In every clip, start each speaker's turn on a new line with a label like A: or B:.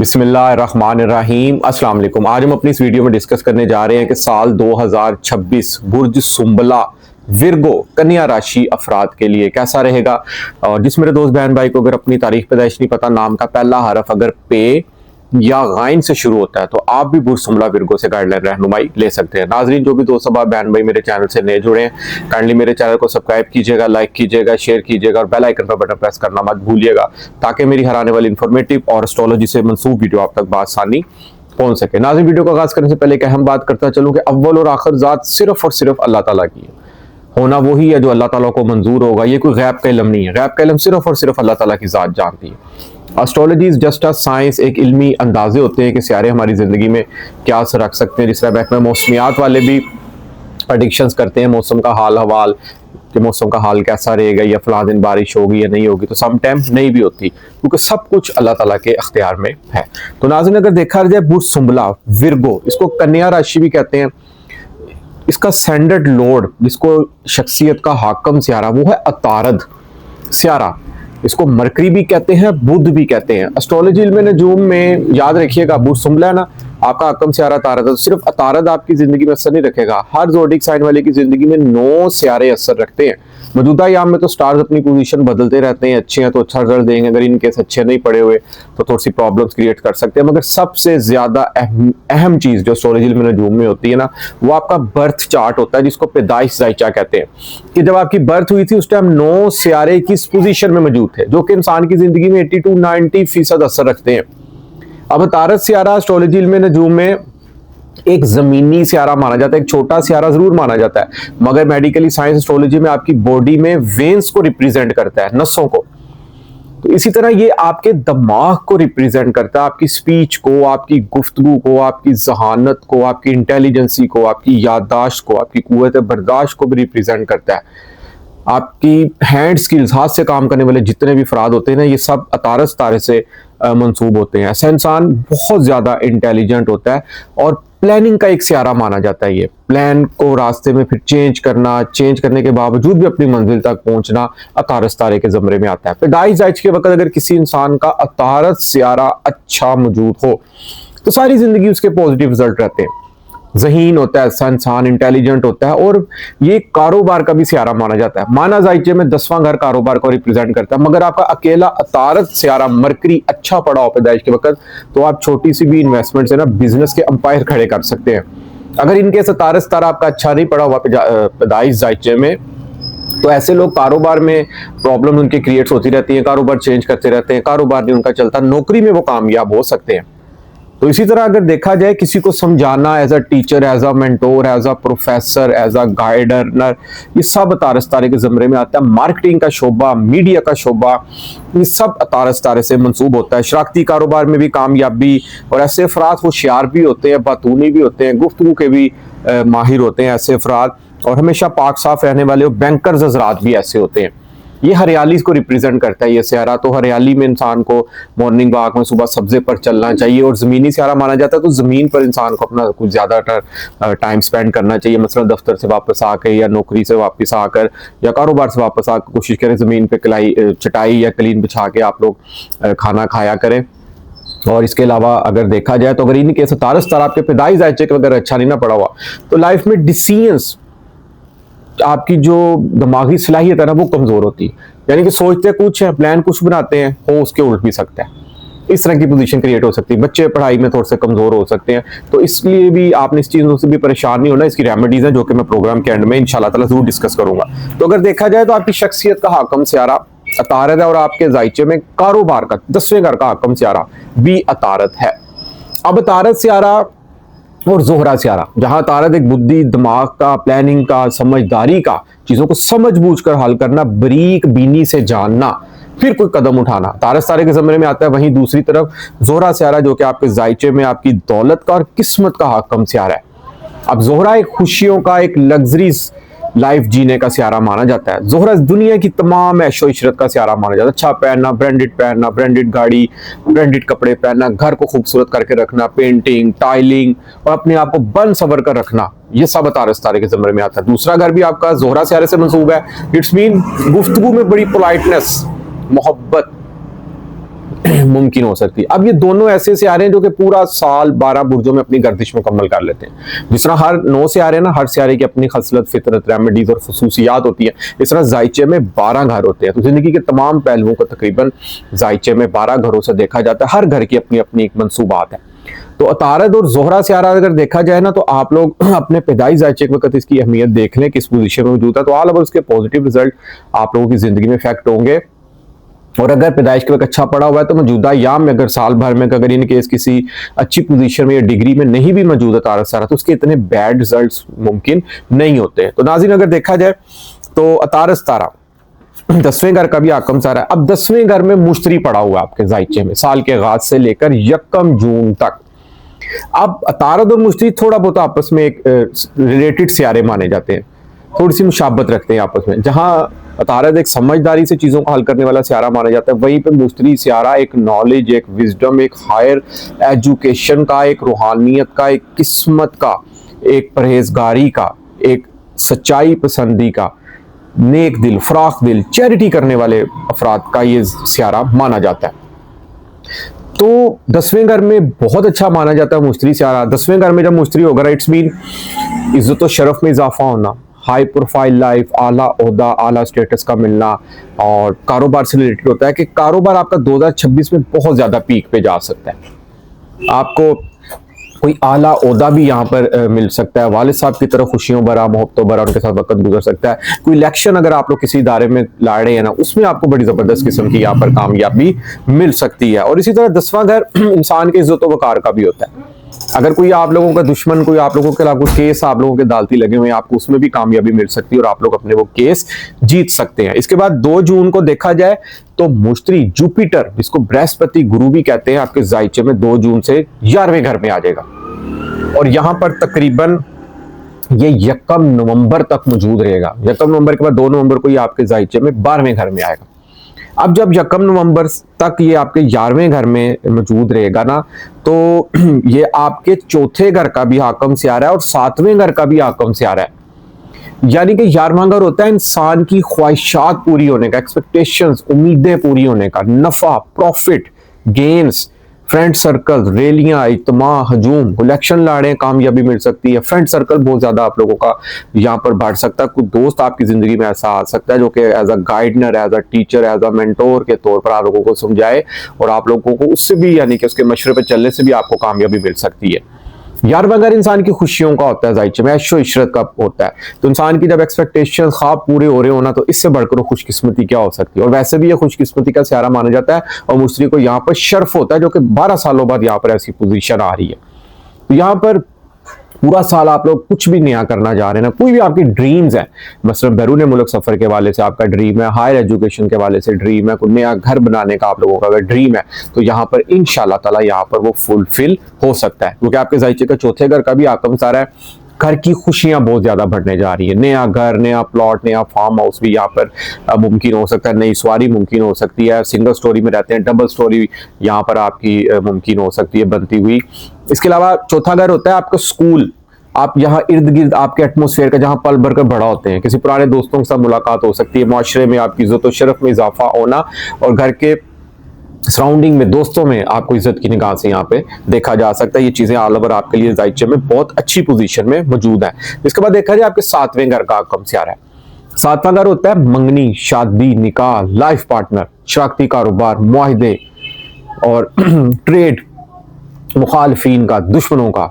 A: बिस्मिल्लाहिर्रहमानिर्रहीम अस्सलाम वालेकुम। आज हम अपनी इस वीडियो में डिस्कस करने जा रहे हैं कि साल 2026 बुर्ज सुंबला विर्गो कन्या राशि अफराद के लिए कैसा रहेगा। और जिस मेरे दोस्त बहन भाई को अगर अपनी तारीख पैदाइश नहीं पता, नाम का पहला हरफ अगर पे या गाइन से शुरू होता है तो आप भी बुर्ज सुंबला विर्गो से गाइडलाइन रहनुमाई ले सकते हैं। नाजरीन, जो भी दोस्त अब बहन भाई मेरे चैनल से नए जुड़े हैं, काइंडली मेरे चैनल को सब्सक्राइब कीजिएगा, लाइक कीजिएगा, शेयर कीजिएगा और बेल आइकन पर बटन प्रेस करना मत भूलिएगा ताकि मेरी हर आने वाली इंफॉर्मेटिव और एस्ट्रोलॉजी से मंसूब वीडियो आप तक बासानी पहुंच सके। नाज़रीन, वीडियो का आगाज करने से पहले एक अहम बात करता चलूं कि अव्वल और आखिर ज़ात सिर्फ और सिर्फ अल्लाह ताला की है। होना वही है जो अल्लाह ताला को मंजूर होगा। ये कोई गैब का इल्म नहीं है। गैब का इल्म सिर्फ और सिर्फ अल्लाह ताला की ज़ात जानती है। Astrology is just a science, एक इल्मी अंदाजे होते हैं कि सियारे हमारी ज़िंदगी में क्या असर रख सकते हैं। जिस तरह बैक में मौसमियात वाले भी प्रेडिक्शंस करते हैं मौसम का हाल हवाल, कि मौसम का हाल कैसा रहेगा, या फला दिन बारिश होगी या नहीं होगी, तो सम टाइम नहीं भी होती क्योंकि सब कुछ अल्लाह ताला के अख्तियार में है। तो नाज़रीन, अगर देखा जाए बुर्ज सुंबला विर्गो, इसको कन्या राशि भी कहते हैं। इसका स्टैंडर्ड लॉर्ड, जिसको शख्सियत का हाकम सियारा, वो है अतारद सियारा। इसको मरकरी भी कहते हैं, बुध भी कहते हैं। एस्ट्रोलॉजी इल्म नजूम में याद रखिएगा, बुर्ज सुंबला है ना, आपका हाकम सियारा अतारद है। तो सिर्फ अतारद आपकी जिंदगी में असर नहीं रखेगा, हर ज़ोडिक साइन वाले की जिंदगी में 9 सियारे असर रखते हैं। मौजूदा याम में तो स्टार्स अपनी पोजीशन बदलते रहते हैं। अच्छे हैं तो अच्छा रिजल्ट देंगे, अगर इनके अच्छे नहीं पड़े हुए तो थोड़ी सी प्रॉब्लम्स क्रिएट कर सकते हैं। मगर सबसे ज्यादा अहम चीज जो एस्ट्रोलॉजी में नजूम में होती है ना, वो आपका बर्थ चार्ट होता है, जिसको पैदाइश जायचा कहते हैं। कि जब आपकी बर्थ हुई थी उस टाइम 9 सियारे किस पोजीशन में मौजूद थे, जो कि इंसान की जिंदगी में 80 to 90% असर रखते हैं। अब तारत सियारा एस्ट्रोलॉजी में नजूम में एक जमीनी सियारा माना जाता है, एक छोटा सियारा जरूर माना जाता है, मगर मेडिकली साइंस एस्ट्रोलॉजी में आपकी बॉडी में वेन्स को रिप्रेजेंट करता है, नसों को। तो इसी तरह ये आपके दिमाग को रिप्रेजेंट करता है, आपकी स्पीच को, आपकी गुफ्तगू को, आपकी जहानत को, आपकी इंटेलिजेंसी को, आपकी याददाश्त को, आपकी कुव्वत बर्दाश्त को भी रिप्रेजेंट करता है। आपकी हैंड स्किल्स, हाथ से काम करने वाले जितने भी अफराद होते हैं ना, ये सब अतारस तारे से मंसूब होते हैं। ऐसा इंसान बहुत ज्यादा इंटेलिजेंट होता है और प्लानिंग का एक सियारा माना जाता है। ये प्लान को रास्ते में फिर चेंज करने के बावजूद भी अपनी मंजिल तक पहुंचना अतारस तारे के जमरे में आता है। पैदाइश जायज के वक्त अगर किसी इंसान का अतारस सियारा अच्छा मौजूद हो तो सारी जिंदगी उसके पॉजिटिव रिजल्ट रहते हैं। ज़हीन होता है ऐसा इंसान, इंटेलिजेंट होता है, और ये कारोबार का भी सियारा माना जाता है। माना जायचे में 10वां घर कारोबार को रिप्रेजेंट करता है। मगर आपका अकेला अतारत सियारा मरकरी अच्छा पड़ा हो पैदाइश के वक्त, तो आप छोटी सी भी इन्वेस्टमेंट से ना बिजनेस के अंपायर खड़े कर सकते हैं। अगर इनके अतारत सितारा आपका अच्छा नहीं पड़ा हुआ पैदाइश जायचे में, तो ऐसे लोग कारोबार में प्रॉब्लम उनके क्रिएट होती रहती है, कारोबार चेंज करते रहते हैं, कारोबार नहीं उनका चलता, नौकरी में वो कामयाब हो सकते हैं। तो इसी तरह अगर देखा जाए, किसी को समझाना as a teacher, as a mentor, as a professor, as a guider, ये सब अतारस तारे के ज़मरे में आता है। मार्केटिंग का शोबा, मीडिया का शोबा, ये सब अतारस तारे से मंसूब होता है। शराकती कारोबार में भी कामयाबी, और ऐसे अफराद होशियार भी होते हैं, बातूनी भी होते हैं, गुफ्तगू के भी माहिर होते हैं ऐसे अफराद, और हमेशा पाक साफ रहने वाले बैंकर्स हज़रात भी ऐसे होते हैं। ये हरियाली को रिप्रेजेंट करता है ये सियारा। तो हरियाली में इंसान को मॉर्निंग वॉक में सुबह सब्जे पर चलना चाहिए, और ज़मीनी सियारा माना जाता है तो ज़मीन पर इंसान को अपना कुछ ज़्यादा टाइम स्पेंड करना चाहिए। मसलन दफ्तर से वापस आकर, या नौकरी से वापस आकर, या कारोबार से वापस आकर कोशिश करें ज़मीन पर चटाई या कलीन बिछा के आप लोग खाना खाया करें। और इसके अलावा अगर देखा जाए तो अगर इनके तारस तारा आपके पैदाइश जायचे के अगर अच्छा नहीं ना पड़ा हुआ, तो लाइफ में डिसीजंस, आपकी जो दिमागी सलाहियत है ना, वो कमजोर होती है। यानी कि सोचते कुछ है, प्लान कुछ बनाते हैं, हो उसके उल्ट भी सकता है। इस तरह की पोजीशन क्रिएट हो सकती है। बच्चे पढ़ाई में थोड़े से कमजोर हो सकते हैं, तो इसलिए भी आपने इस चीज़ों से भी परेशान नहीं होना। इसकी रेमेडीज हैं जो कि मैं प्रोग्राम के एंड में इंशाल्लाह ताला जरूर डिस्कस करूंगा। तो अगर देखा जाए तो आपकी शख्सियत का हाकम सियारा अतारद है, और आपके जायचे में कारोबार का 10वें घर का हाकम सियारा भी अतारद है। अब अतारद सियारा और जोहरा सियारा, जहां तारद एक बुद्धि, दिमाग का, प्लानिंग का, समझदारी का, चीजों को समझ बूझ कर हल करना, बरीक बीनी से जानना, फिर कोई कदम उठाना, तारद तारे के ज़मरे में आता है। वहीं दूसरी तरफ जोहरा सियारा, जो कि आपके जायचे में आपकी दौलत का और किस्मत का हाकम सियारा है। अब जोहरा एक खुशियों का, एक लग्जरीज लाइफ जीने का सियारा माना जाता है। जोहरा दुनिया की तमाम ऐशो इशरत का सियारा माना जाता है। अच्छा पहनना, ब्रांडेड गाड़ी, ब्रांडेड कपड़े पहनना, घर को खूबसूरत करके रखना, पेंटिंग, टाइलिंग, और अपने आप को बन सवर कर रखना, ये सब अतारस तारे के ज़मरे में आता है। दूसरा घर भी आपका जोहरा सियारे से मंसूब है। इट्स मीन गुफ्तगू में बड़ी पोलाइटनेस, मोहब्बत, मुमकिन हो सकती है। अब ये दोनों ऐसे सियारे हैं जो कि पूरा साल 12 बुर्जों में अपनी गर्दिश मुकम्मल कर लेते हैं। जिस तरह हर 9 सियारे ना, हर सियारे की अपनी खसलत, फितरत, रेमेडीज और खसूसियात होती है, इस तरह जायचे में 12 घर होते हैं। तो जिंदगी के तमाम पहलुओं को तकरीबन जायचे में 12 घरों से देखा जाता है। हर घर की अपनी अपनी एक मंसूबात है। तो अतारद और जोहरा सियारा अगर देखा जाए ना, तो आप लोग अपने पैदाइश जायचे के वक्त इसकी अहमियत देख लें किस पोजीशन में मौजूद है, तो ऑल ओवर उसके पॉजिटिव रिजल्ट आप लोगों की जिंदगी में इफेक्ट होंगे। और अगर पैदाइश के वक्त अच्छा पड़ा हुआ है तो मौजूदा याम में अगर साल भर में अगर इन केस किसी अच्छी पोजीशन में या डिग्री में नहीं भी मौजूद है अतारद सियारा, तो उसके इतने बैड रिजल्ट्स मुमकिन नहीं होते। तो नाज़रीन अगर देखा जाए तो अतारद सितारा 10वें घर का भी आकम सितारा है। अब 10वें घर में मुश्तरी पड़ा हुआ है आपके जायचे में साल के आगाज से लेकर 1 जून तक। अब अतारद और मुश्तरी थोड़ा बहुत आपस में एक रिलेटेड सियारे माने जाते हैं, थोड़ी सी मुशाबत रखते हैं आपस में। जहां अतारद एक समझदारी से चीजों को हल करने वाला सियारा माना जाता है, वहीं पे मुश्तरी सियारा एक नॉलेज, एक विजडम, एक हायर एजुकेशन का, एक रूहानियत का, एक किस्मत का, एक परहेजगारी का, एक सच्चाई पसंदी का, नेक दिल, फराख दिल, चैरिटी करने वाले अफराद का ये सियारा माना जाता है। तो 10वें घर में बहुत अच्छा माना जाता है मुश्तरी सियारा। 10वें घर में जब मुश्तरी होगा, इट्स मीन इज्जत और शरफ में इजाफा होना, हाई प्रोफाइल लाइफ, आला ओहदा, आला स्टेटस का मिलना, और कारोबार से रिलेटेड होता है कि कारोबार आपका 2026 में बहुत ज्यादा पीक पे जा सकता है। आपको कोई आला ओहदा भी यहाँ पर मिल सकता है, वालिद साहब की तरफ खुशियों भरा, मोहब्बतों भरा उनके साथ वक्त गुजर सकता है। कोई इलेक्शन अगर आप लोग किसी इदारे में लड़ रहे हैं ना, उसमें आपको बड़ी जबरदस्त किस्म की यहाँ पर कामयाबी मिल सकती है। और इसी तरह 10वां घर इंसान के इज्जत वकार का भी होता है। अगर कोई आप लोगों का दुश्मन, कोई आप लोगों के खिलाफ कोई केस आप लोगों के अदालती लगे हुए हैं, आपको उसमें भी कामयाबी मिल सकती है और आप लोग अपने वो केस जीत सकते हैं। इसके बाद 2 जून को देखा जाए तो मुश्तरी जुपिटर, जिसको बृहस्पति गुरु भी कहते हैं, आपके जायचे में 2 जून से 11वें घर में आ जाएगा और यहां पर तकरीबन ये 1 नवंबर तक मौजूद रहेगा। 1 नवंबर के बाद 2 नवंबर को ये आपके जायचे में 12वें घर में आएगा। अब जब 1 नवंबर तक ये आपके 11वें घर में मौजूद रहेगा ना, तो ये आपके 4थे घर का भी हाकम सियारा है और 7वें घर का भी हाकम सियारा है। यानी कि 11वां घर होता है इंसान की ख्वाहिशात पूरी होने का, एक्सपेक्टेशंस, उम्मीदें पूरी होने का, नफा, प्रॉफिट, गेन्स, फ्रेंड सर्कल, रैलियां, इज्तिमा, हजूम, इलेक्शन लड़े, कामयाबी मिल सकती है। फ्रेंड सर्कल बहुत ज्यादा आप लोगों का यहाँ पर बढ़ सकता है। कुछ दोस्त आपकी जिंदगी में ऐसा आ सकता है जो कि as a guidener, as a teacher, as a mentor के तौर पर आप लोगों को समझाए और आप लोगों को उससे भी, यानी कि उसके मशवरे पर चलने से भी आपको कामयाबी मिल सकती है। 11वां घर इंसान की खुशियों का होता है, जायचे में ऐशो इशरत का होता है। तो इंसान की जब एक्सपेक्टेशन, ख्वाब पूरे हो रहे हो ना, तो इससे बढ़कर खुशकिस्मती क्या हो सकती है। और वैसे भी ये खुशकिस्मती का सियारा माना जाता है और मुश्तरी को यहाँ पर शर्फ होता है, जो कि 12 सालों बाद यहाँ पर ऐसी पोजीशन आ रही है। तो यहाँ पर पूरा साल आप लोग कुछ भी नया करना चाह रहे हैं ना, कोई भी आपकी ड्रीम्स है, मसलन बैरून मुल्क सफर के वाले से आपका ड्रीम है, हायर एजुकेशन के वाले से ड्रीम है, कोई नया घर बनाने का आप लोगों का अगर ड्रीम है, तो यहाँ पर इंशाल्लाह ताला यहाँ पर वो फुलफिल हो सकता है। क्योंकि आपके जायचे का 4थे घर का भी आकम सारा है। घर की खुशियां बहुत ज्यादा बढ़ने जा रही है। नया घर, नया प्लॉट, नया फार्म हाउस भी यहाँ पर मुमकिन हो सकता है, नई सवारी मुमकिन हो सकती है। सिंगल स्टोरी में रहते हैं, डबल स्टोरी यहाँ पर आपकी मुमकिन हो सकती है बनती हुई। इसके अलावा 4था घर होता है आपका स्कूल। आप यहाँ इर्द गिर्द आपके एटमोसफेयर का जहाँ पल भर कर बड़ा होते हैं, किसी पुराने दोस्तों के साथ मुलाकात हो सकती है, माशरे में आपकी इज्जत और शरफ में इजाफा होना और घर के सराउंडिंग में, दोस्तों में आपको इज्जत की निगाह से यहाँ पे देखा जा सकता है। ये चीजें ऑल ओवर आपके लिए जायचे में बहुत अच्छी पोजीशन में मौजूद है। इसके बाद देखा जाए आपके 7वें घर का आकम सियारा है। 7वां घर होता है मंगनी, शादी, निकाह, लाइफ पार्टनर, शराकती कारोबार, मुआहदे और ट्रेड, मुखालफीन का, दुश्मनों का।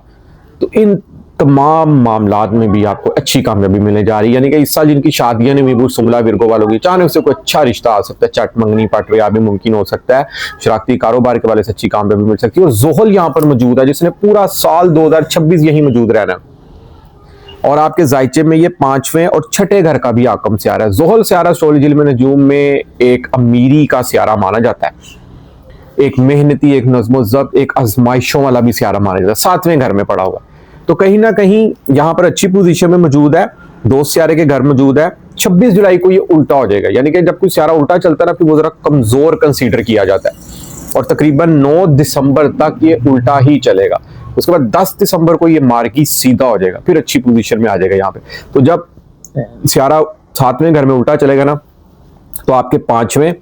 A: तो इन तमाम मामलात में भी आपको अच्छी कामयाबी मिलने जा रही है। यानी कि इस साल जिनकी शादियां नहीं हुई, सुमला विरगो वालों की, अचानक से कोई अच्छा रिश्ता आ सकता है, चट मंगनी पटरिया भी मुमकिन हो सकता है। शराकती कारोबार के वाले से अच्छी कामयाबी मिल सकती है। और जोहल यहाँ पर मौजूद है, जिसने पूरा साल 2026 यही मौजूद रहना। और आपके जायचे में ये 5वें और 6ठे घर का भी आकम सियारा है। जोहल सियारा एस्ट्रोलॉजी में नजूम में एक अमीरी का सियारा माना जाता है, एक मेहनती, एक नज़्म ज़ब्त, एक आजमाइशों वाला भी सियारा माना जाता है। 7वें घर में पड़ा हुआ है, तो कहीं ना कहीं यहाँ पर अच्छी पोजीशन में मौजूद है। 2 सियारे के घर मौजूद है। 26 जुलाई को ये उल्टा हो जाएगा, यानी कि जब कोई सियारा उल्टा चलता है ना, फिर वो जरा कमजोर कंसीडर किया जाता है और तकरीबन 9 दिसंबर तक ये उल्टा ही चलेगा। उसके बाद 10 दिसंबर को ये मार्गी सीधा हो जाएगा, फिर अच्छी पोजीशन में आ जाएगा यहाँ पे। तो जब सियारा 7वें घर में उल्टा चलेगा ना, तो आपके पांचवें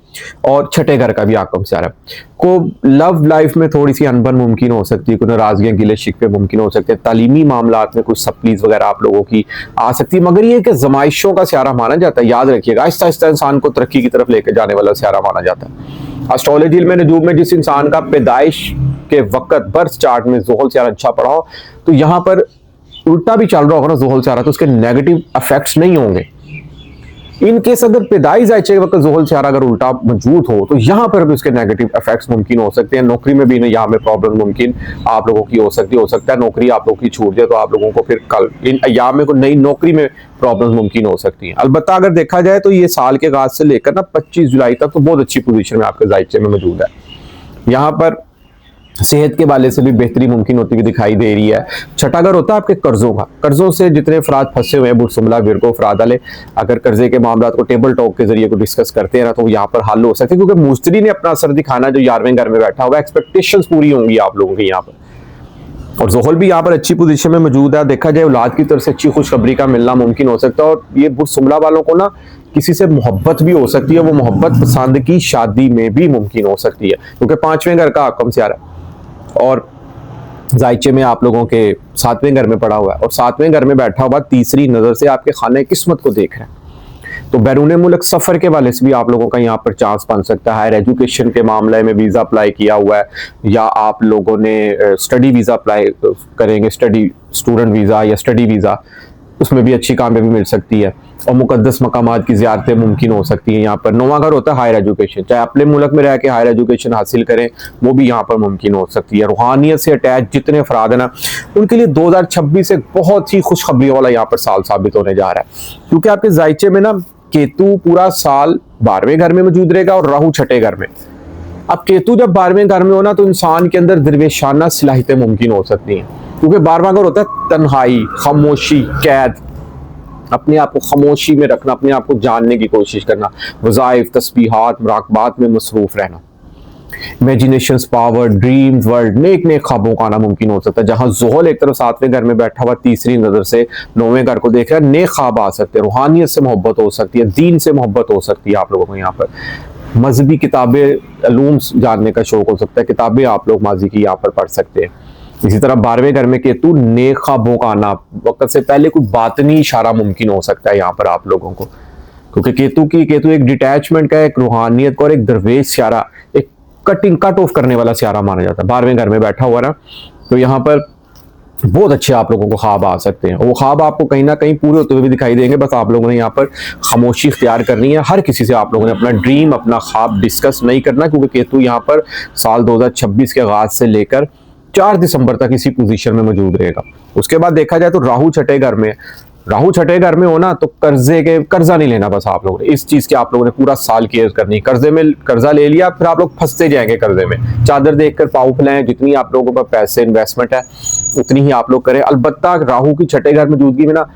A: और छठे घर का भी आकम से आ रहा है। को लव लाइफ में थोड़ी सी अनबन मुमकिन हो सकती है, कुछ नाराजगियां गिले शिकवे मुमकिन हो सकते हैं, तालीमी मामलात में कुछ सप्लीज वगैरह आप लोगों की आ सकती है, मगर ये कि जमाइशों का स्यारा माना जाता है। याद रखिएगा, आहिस्ता आहिस्ता इंसान को तरक्की की तरफ लेकर जाने वाला स्यारा माना जाता है। एस्ट्रोलॉजी में नजूम में जिस इंसान का पैदाइश के वक्त बर्थ चार्ट में ज़ोहल स्यारा अच्छा पड़ा हो, तो यहाँ पर उल्टा भी चल रहा होगा ना ज़ोहल स्यारा, तो उसके नेगेटिव इफेक्ट्स नहीं होंगे। इन केस अगर पैदाइश जायचे के वक्त ज़ोहल स्यारा अगर उल्टा मौजूद हो, तो यहाँ पर भी उसके नेगेटिव इफेक्ट्स मुमकिन हो सकते हैं। नौकरी में भी यहाँ में प्रॉब्लम मुमकिन आप लोगों की हो सकता है नौकरी आप लोगों की छूट जाए, तो आप लोगों को फिर कल इन अय्याम में कोई नई नौकरी में प्रॉब्लम मुमकिन हो सकती है। अलबत्ता अगर देखा जाए तो ये साल के आगाज से लेकर ना 25 जुलाई तक तो बहुत अच्छी पोजीशन में आपके जायचे में मौजूद है। यहाँ पर सेहत के वाले से भी बेहतरी मुमकिन होती हुई दिखाई दे रही है। छठा घर होता है आपके कर्जों का। कर्जों से जितने अफराद फंसे हुए हैं, बुर्ज सुंबला विरगो अफराद वाले, अगर कर्जे के मामला को टेबल टॉक के जरिए को डिस्कस करते हैं ना, तो यहाँ पर हल हो सकते हैं, क्योंकि मुस्तरी ने अपना असर दिखाना जो 11वें घर में बैठा हुआ है, एक्सपेक्टेशंस पूरी होंगी आप लोगों की यहाँ पर। और ज़ोहल भी यहाँ पर अच्छी पोजीशन में मौजूद है। देखा जाए औलाद की तरफ से अच्छी खुशखबरी का मिलना मुमकिन हो सकता है। और ये बुर्ज सुंबला वालों को ना किसी से मोहब्बत भी हो सकती है, वो मोहब्बत पसंद की शादी में भी मुमकिन हो सकती है, क्योंकि 5वें घर का आकम से आ रहा है और जायचे में आप लोगों के 7वें घर में पड़ा हुआ है, और 7वें घर में बैठा हुआ तीसरी नजर से आपके खाने किस्मत को देख रहे हैं। तो बैरून मुल्क सफर के वाले से भी आप लोगों का यहाँ पर चांस बन सकता है। हायर एजुकेशन के मामले में वीजा अप्लाई किया हुआ है, या आप लोगों ने स्टडी वीजा अप्लाई करेंगे, स्टडी स्टूडेंट वीजा या स्टडी वीजा, उसमें भी अच्छी कामयाबी मिल सकती है। और मुकद्दस मकामात की ज़ियारतें मुमकिन हो सकती हैं। यहाँ पर 9वां घर होता है हायर एजुकेशन, चाहे अपने मुल्क में रह के हायर एजुकेशन हासिल करें, वो भी यहाँ पर मुमकिन हो सकती है। रूहानियत से अटैच जितने अफराद हैं ना, उनके लिए 2026 एक बहुत ही खुशखबरियों वाला यहाँ पर साल साबित होने जा रहा है, क्योंकि आपके जायचे में ना केतु पूरा साल 12वें घर में मौजूद रहेगा और राहु छठे घर में। अब केतु जब 12वें घर में हो ना, तो इंसान के अंदर दरवेशाना सलाहियतें मुमकिन हो सकती हैं, क्योंकि 12वां घर होता है तन्हाई, खामोशी, कैद, अपने आप को खामोशी में रखना, अपने आप को जानने की कोशिश करना, वज़ाइफ, तस्बीहात, मुराकबात में मसरूफ रहना, इमेजिनेशंस पावर, ड्रीम वर्ल्ड, नेक नेक ख्वाबों का आना मुमकिन हो सकता है। जहां ज़ोहल एक तरफ 7वें घर में बैठा हुआ तीसरी नजर से 9वें घर को देख रहा है, नेक ख्वाब आ सकते हैं, रूहानियत से मोहब्बत हो सकती है, दीन से मोहब्बत हो सकती है। आप लोगों को यहाँ पर मजहबी किताबें, अलूम्स जानने का शौक हो सकता है, किताबें आप लोग माजी की यहाँ पर पढ़ सकते हैं। इसी तरह 12वें घर में केतु, नेक ख्वाबों का आना, वक्त से पहले कोई बातनी इशारा मुमकिन हो सकता है यहाँ पर आप लोगों को, क्योंकि केतु एक डिटैचमेंट का, एक रूहानियत का और एक दरवेश स्यारा, एक कट ऑफ करने वाला स्यारा माना जाता है। 12वें घर में बैठा हुआ ना, तो यहाँ पर बहुत अच्छे आप लोगों को ख्वाब आ सकते हैं। वो ख्वाब आपको कहीं ना कहीं पूरे होते हुए भी दिखाई देंगे, बस आप लोगों ने यहाँ पर खामोशी इख्तियार करनी है। हर किसी से आप लोगों ने अपना ड्रीम, अपना ख्वाब डिस्कस नहीं करना, क्योंकि केतु यहाँ पर साल 2026 के आगाज से लेकर 4 दिसंबर तक इसी पोजीशन में मौजूद रहेगा। उसके बाद देखा जाए तो राहु छठे घर में होना, तो कर्जा नहीं लेना। बस आप लोगों ने इस चीज की आप लोगों ने पूरा साल केयर करनी। कर्जा ले लिया, फिर आप लोग फंसते जाएंगे कर्जे में। चादर देखकर पाँव फैलाएं, जितनी आप लोगों का पैसे इन्वेस्टमेंट है उतनी ही आप लोग करें। अलबत्ता राहु की छठे घर मौजूदगी में ना,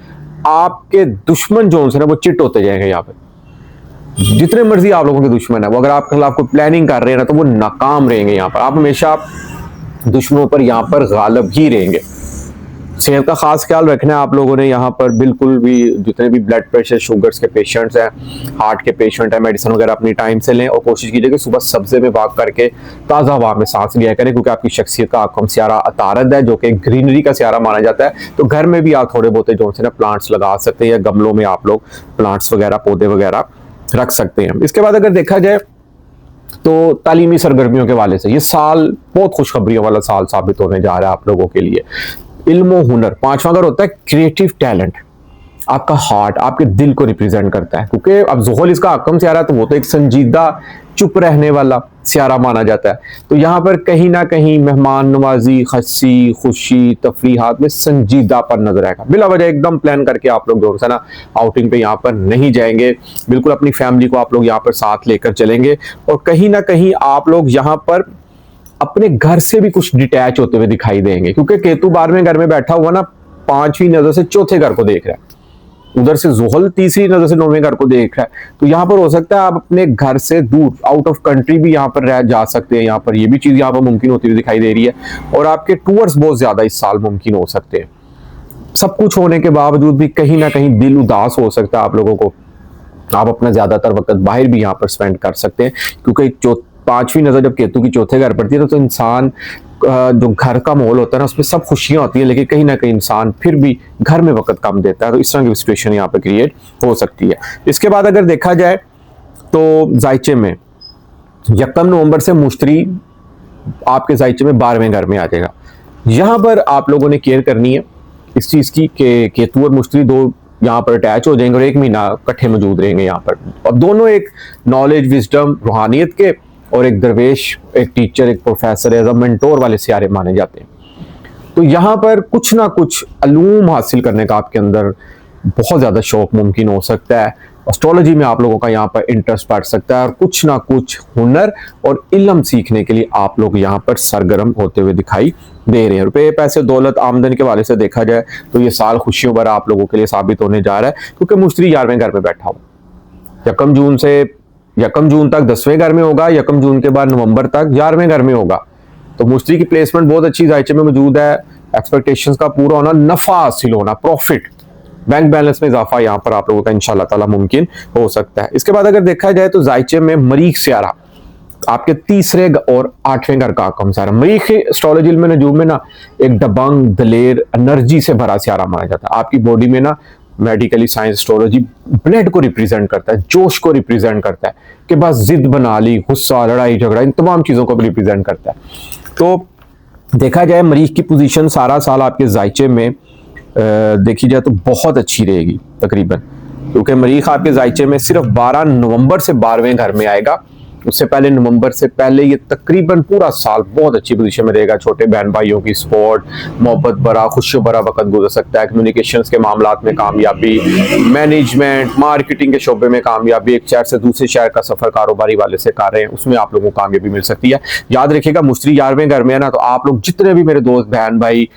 A: आपके दुश्मन जो है ना, वो चिट होते जाएंगे। यहाँ पे जितने मर्जी आप लोगों के दुश्मन है, वो अगर आपके खिलाफ कोई प्लानिंग कर रहे हैं ना, तो वो नाकाम रहेंगे। यहाँ पर आप हमेशा दुश्मनों पर यहाँ पर गालिब ही रहेंगे। सेहत का खास ख्याल रखना है आप लोगों ने यहाँ पर। बिल्कुल भी जितने भी ब्लड प्रेशर, शुगर्स के पेशेंट्स हैं, हार्ट के पेशेंट हैं, मेडिसिन वगैरह अपनी टाइम से लें, और कोशिश कीजिए कि सुबह सब्जे में वॉक करके ताज़ा हवा में सांस लिया करें, क्योंकि आपकी शख्सियत का आकम स्यारा अतारद है, जो कि ग्रीनरी का स्यारा माना जाता है। तो घर में भी आप थोड़े बहुत जो से ना प्लांट्स लगा सकते हैं, या गमलों में आप लोग प्लांट्स वगैरह, पौधे वगैरह रख सकते हैं। इसके बाद अगर देखा जाए तो तालीमी सरगर्मियों के वाले से ये साल बहुत खुशखबरियों वाला साल साबित होने जा रहा है आप लोगों के लिए। इल्म हुनर, 5वां घर होता है क्रिएटिव टैलेंट, आपका हार्ट, आपके दिल को रिप्रेजेंट करता है, क्योंकि अब ज़ोहल इसका आकम स्यारा, तो वो तो एक संजीदा, चुप रहने वाला स्यारा माना जाता है। तो यहाँ पर कहीं ना कहीं मेहमान नवाजी, हंसी खुशी, तफरीहात में संजीदापन नजर आएगा। बिला वजह एकदम प्लान करके आप लोग जो है ना आउटिंग पे यहाँ पर नहीं जाएंगे। बिल्कुल अपनी फैमिली को आप लोग यहाँ पर साथ लेकर चलेंगे, और कहीं ना कहीं आप लोग यहाँ पर अपने घर से भी कुछ डिटैच होते हुए दिखाई देंगे, क्योंकि केतु 12वें घर में बैठा हुआ ना, 5वीं नजर से चौथे घर को देख रहा है, उधर से ज़ोहल तीसरी नजर से 9वें घर को देख रहा है। तो यहाँ पर हो सकता है आप अपने घर से दूर, आउट ऑफ कंट्री भी यहाँ पर रह जा सकते हैं। यहाँ पर ये भी चीज यहाँ पर मुमकिन होती हुई दिखाई दे रही है, और आपके टूर्स बहुत ज्यादा इस साल मुमकिन हो सकते हैं। सब कुछ होने के बावजूद भी कहीं ना कहीं दिल उदास हो सकता है आप लोगों को, आप अपना ज़्यादातर वक्त बाहर भी यहाँ पर स्पेंड कर सकते हैं, क्योंकि पांचवी नज़र जब केतु की चौथे घर पड़ती है तो इंसान जो घर का माहौल होता है ना उसमें सब खुशियां होती हैं, लेकिन कहीं ना कहीं इंसान फिर भी घर में वक्त कम देता है, तो इस तरह की सिचुएशन यहाँ पर क्रिएट हो सकती है। इसके बाद अगर देखा जाए तो जायचे में 1 नवंबर से मुश्तरी आपके जायचे में 12वें घर में आ जाएगा। यहाँ पर आप लोगों ने केयर करनी है इस चीज़ की कि केतु और मुश्तरी दो यहाँ पर अटैच हो जाएंगे और 1 महीना इकट्ठे मौजूद रहेंगे यहाँ पर, और दोनों एक नॉलेज, विजडम, रूहानियत के और एक दरवेश, एक टीचर, एक प्रोफेसर, एज अ मेंटोर वाले सियारे माने जाते हैं। तो यहाँ पर कुछ ना कुछ अलूम हासिल करने का आपके अंदर बहुत ज़्यादा शौक मुमकिन हो सकता है। एस्ट्रोलॉजी में आप लोगों का यहाँ पर इंटरेस्ट बढ़ सकता है और कुछ ना कुछ हुनर और इल्म सीखने के लिए आप लोग यहाँ पर सरगर्म होते हुए दिखाई दे रहे हैं। रुपये, पैसे, दौलत, आमदन के वाले से देखा जाए तो ये साल खुशियों भरा आप लोगों के लिए साबित होने जा रहा है, क्योंकि मुश्तरी 11वें घर में बैठा हो। 1 जून से 1 जून तक 10वें घर में होगा, 1 जून के बाद नवंबर तक 11वें घर में होगा। तो मुश्तरी की प्लेसमेंट बहुत अच्छी जायचे में मौजूद है। एक्सपेक्टेशंस का पूरा होना, नफा हासिल होना, प्रॉफिट, बैंक बैलेंस में इजाफा यहाँ पर आप लोगों का इंशाल्लाह ताला मुमकिन हो सकता है। इसके बाद अगर देखा जाए तो जायचे में मरीख सियारा आपके 3रे और 8वें घर का आकम सियारा। मरीख एस्ट्रोलॉजी में नजूम में ना एक दबंग, दलेर, एनर्जी से भरा सियारा माना जाता है। आपकी बॉडी में ना मेडिकली साइंस एस्ट्रोलॉजी ब्लड को रिप्रेजेंट करता है, जोश को रिप्रेजेंट करता है कि बस जिद बना ली, गुस्सा, लड़ाई झगड़ा, इन तमाम चीज़ों को भी रिप्रेजेंट करता है। तो देखा जाए मरीख की पोजीशन सारा साल आपके जायचे में देखी जाए तो बहुत अच्छी रहेगी तकरीबन, क्योंकि मरीख आपके जायचे में सिर्फ 12 नवंबर से 12वें घर में आएगा। उससे पहले नवंबर से पहले ये तकरीबन पूरा साल बहुत अच्छी पोजीशन में रहेगा। छोटे बहन भाइयों की सपोर्ट, मोहब्बत भरा, खुशियों भरा वक्त गुजर सकता है। कम्युनिकेशंस के मामलात में कामयाबी, मैनेजमेंट, मार्केटिंग के शोबे में कामयाबी, एक शहर से दूसरे शहर का सफर कारोबारी वाले से कर रहे हैं उसमें आप लोगों को कामयाबी मिल सकती है। याद रखिएगा मुश्तरी 11वें घर में है ना, तो आप लोग जितने भी मेरे दोस्त बहन भाई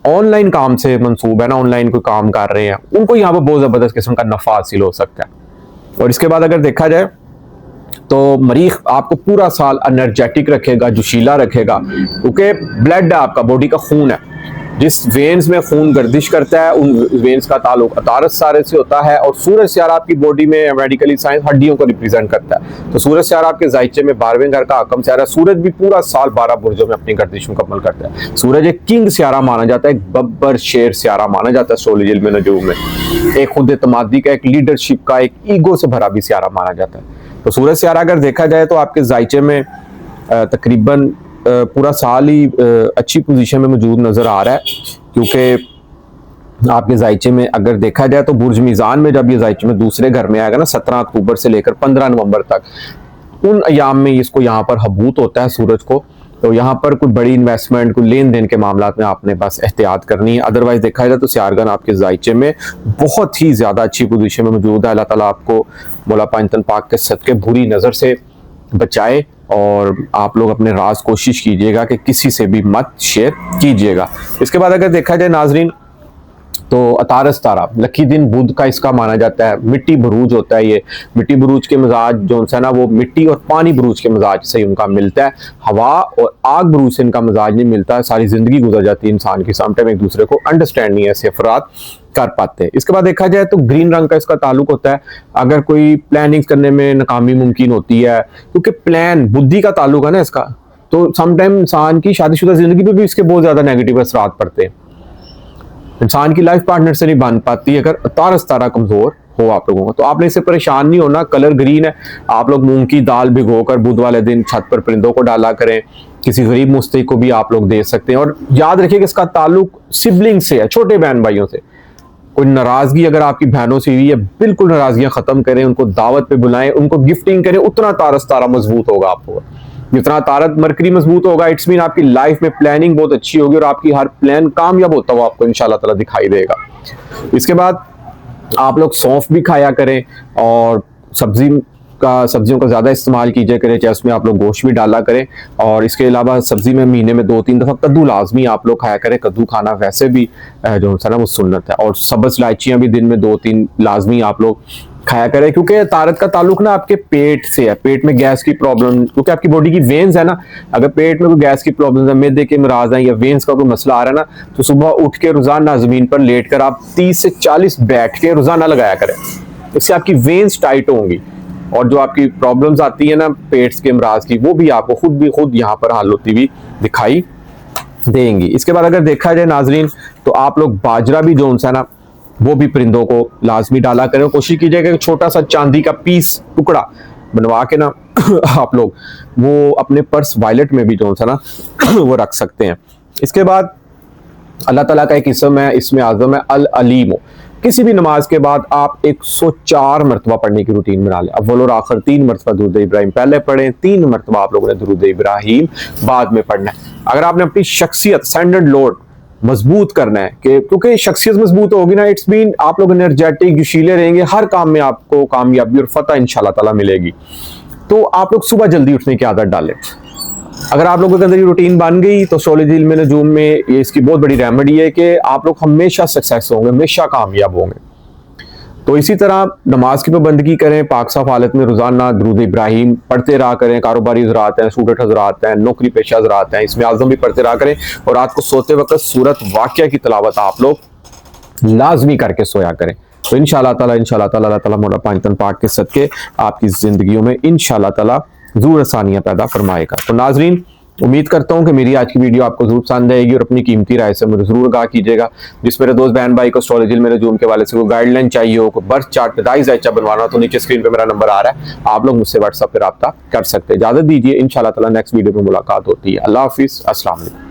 A: ऑनलाइन काम से मंसूब है ना, ऑनलाइन कोई काम कर रहे हैं, उनको यहाँ पर बहुत जबरदस्त किस्म का नफा हासिल हो सकता है। और इसके बाद अगर देखा जाए तो मरीख आपको पूरा साल एनर्जेटिक रखेगा, जोशीला रखेगा, क्योंकि ब्लड है आपका, बॉडी का खून है। जिस वेन्स में खून गर्दिश करता है उन वेन्स का ताल्लुक अतारस सियारे से होता है। और सूरज सियारा आपकी बॉडी में मेडिकली साइंस हड्डियों को रिप्रेजेंट करता है। तो सूरज सियारा आपके जायचे में 12वें घर का आकम सियारा। सूरज भी पूरा साल 12 बुर्जों में अपनी गर्दिश मुकम्मल करता है। सूरज एक किंग सियारा माना जाता है, एक बब्बर शेर सियारा माना जाता है एस्ट्रोलॉजी में नजूम में। एक खुद एतमादी का, एक लीडरशिप का, एक ईगो से भरा भी सियारा माना जाता है। तो सूरज सियारा अगर देखा जाए तो आपके जायचे में तकरीबन पूरा साल ही अच्छी पोजीशन में मौजूद नजर आ रहा है, क्योंकि आपके जायचे में अगर देखा जाए तो बुर्ज मीज़ान में जब ये जायचे में 2रे घर में आएगा ना 17 अक्टूबर से लेकर 15 नवंबर तक, उन अयाम में इसको यहाँ पर हबूत होता है सूरज को। तो यहाँ पर कोई बड़ी इन्वेस्टमेंट, कोई लेन देन के मामलात में आपने बस एहतियात करनी है। अदरवाइज देखा जाए तो सियारगन आपके जायचे में बहुत ही ज़्यादा अच्छी पोजीशन में मौजूद है। अल्लाह ताला आपको मौला पांचतन पाक के सदके बुरी नज़र से बचाए, और आप लोग अपने राज कोशिश कीजिएगा कि किसी से भी मत शेयर कीजिएगा। इसके बाद अगर देखा जाए नाजरीन तो अतारस तारा लकी दिन बुध का इसका माना जाता है। मिट्टी बुरूज होता है, ये मिट्टी बुरूज के मिजाज जो है ना वो मिट्टी और पानी बुरूज के मिजाज से उनका मिलता है। हवा और आग बुरूज से इनका मिजाज नहीं मिलता है। सारी जिंदगी गुजर जाती है इंसान की, समटाइम एक दूसरे को अंडरस्टैंड नहीं ऐसे अफराद कर पाते हैं। इसके बाद देखा जाए तो ग्रीन रंग का इसका ताल्लुक होता है। अगर कोई प्लानिंग करने में नाकामी मुमकिन होती है, क्योंकि प्लान बुद्धि का ताल्लुक है ना इसका, तो समटाइम इंसान की शादीशुदा जिंदगी पे भी इसके बहुत ज्यादा नेगेटिव असरात पड़ते हैं। इंसान की लाइफ पार्टनर से नहीं बन पाती अगर तारस तारा कमजोर हो आप लोगों को। तो आपने इससे परेशान नहीं होना। कलर ग्रीन है। आप लोग मूंग की दाल भिगोकर बुध वाले दिन छत पर परिंदों को डाला करें। किसी गरीब मुस्तहिक को भी आप लोग दे सकते हैं। और याद रखिए कि इसका ताल्लुक सिबलिंग से है, छोटे बहन भाइयों से। कोई नाराजगी अगर आपकी बहनों से हुई है, बिल्कुल नाराजगियां खत्म करें, उनको दावत पे बुलाएं, उनको गिफ्टिंग करें। उतना तारस तारा मजबूत होगा आपको। जितना तारक मरकरी मजबूत होगा, इट्स मीन आपकी लाइफ में प्लानिंग बहुत अच्छी होगी और आपकी हर प्लान कामयाब होता हुआ आपको इंशाल्लाह ताला दिखाई देगा। इसके बाद आप लोग सौंफ भी खाया करें और सब्जियों का ज़्यादा इस्तेमाल कीजिए करें, चाहे उसमें आप लोग गोश्त भी डाला करें। और इसके अलावा सब्जी में महीने में 2-3 दफ़ा कद्दू लाजमी आप लोग खाया करें। कद्दू खाना वैसे भी जो है ना वो सुन्नत है। और सब्ज़ इलायचियाँ भी दिन में 2-3 लाजमी आप लोग खाया करें, क्योंकि तारत का ताल्लुक ना आपके पेट से है। पेट में गैस की प्रॉब्लम, क्योंकि आपकी बॉडी की वेन्स है ना, अगर पेट में कोई गैस की प्रॉब्लम है, मैदे के मराज है या वेन्स का कोई मसला आ रहा है ना, तो सुबह उठ के रोजाना जमीन पर लेट कर आप 30 से 40 बैठ के रोजाना लगाया करें। इससे आपकी वेन्स टाइट होंगी और जो आपकी प्रॉब्लम्स आती है ना पेट्स के अमराज की, वो भी आपको खुद यहाँ पर हल होती हुई दिखाई देंगी। इसके बाद अगर देखा जाए नाजरीन, तो आप लोग बाजरा भी जो है ना वो भी परिंदों को लाजमी डाला करें। कोशिश कीजिएगा कि छोटा सा चांदी का पीस टुकड़ा बनवा के ना आप लोग वो अपने पर्स वॉलेट में भी जो है ना वो रख सकते हैं। इसके बाद अल्लाह ताला का एक इसम है, इसमें आज़म है अल अलीम। किसी भी नमाज के बाद आप 104 मरतबा पढ़ने की रूटीन बना लें। अव्वल और आखिर 3 मरतबा दुरूद इब्राहिम पहले पढ़ें, 3 मरतबा आप लोगों ने दुरूद इब्राहिम बाद में पढ़ना है। अगर आपने अपनी शख्सियत स्टैंडर्ड लोड मजबूत करना है कि क्योंकि शख्सियत मजबूत होगी ना, इट्स मीन आप लोग एनर्जेटिक जोशीले रहेंगे, हर काम में आपको कामयाबी और फतह इंशाल्लाह ताला मिलेगी। तो आप लोग सुबह जल्दी उठने की आदत डालें। अगर आप लोगों के अंदर ये रूटीन बन गई तो एस्ट्रोलॉजी इल्म नजूम में ये इसकी बहुत बड़ी रेमेडी है कि आप लोग हमेशा सक्सेस होंगे, हमेशा कामयाब होंगे। तो इसी तरह नमाज की पाबंदगी करें, पाक साफ हालत में रोजाना दुरूद इब्राहिम पढ़ते रहा करें। कारोबारी हज़रात हैं, स्टूडेंट हज़रात हैं, नौकरी पेशा हज़रात हैं, इसमें आज़म भी पढ़ते रहा करें। और रात को सोते वक्त सूरत वाक़िया की तिलावत आप लोग लाजमी करके सोया करें। तो इंशाअल्लाह ताला अल्लाह ताला मौला पांचतन पाक के सदके आपकी जिंदगियों में इंशाअल्लाह ताला ज़रूर आसानियां पैदा फरमाएगा। तो नाजरीन, उम्मीद करता हूं कि मेरी आज की वीडियो आपको जरूर पसंद आएगी और अपनी कीमती राय से मुझे जरूर आगाह कीजिएगा। जिस मेरे दोस्त बहन भाई को एस्ट्रोलॉजी इल्म नजूम के वाले से कोई गाइडलाइन चाहिए हो, बर्थ चार्ट राइज एचा बनवाना, तो नीचे स्क्रीन पे मेरा नंबर आ रहा है, आप लोग मुझसे व्हाट्सएप पे रब्ता कर सकते हैं। इजाजत दीजिए, इंशाअल्लाह ताला नेक्स्ट वीडियो में मुलाकात होती है। अल्लाह हाफिज, अस्सलाम वालेकुम।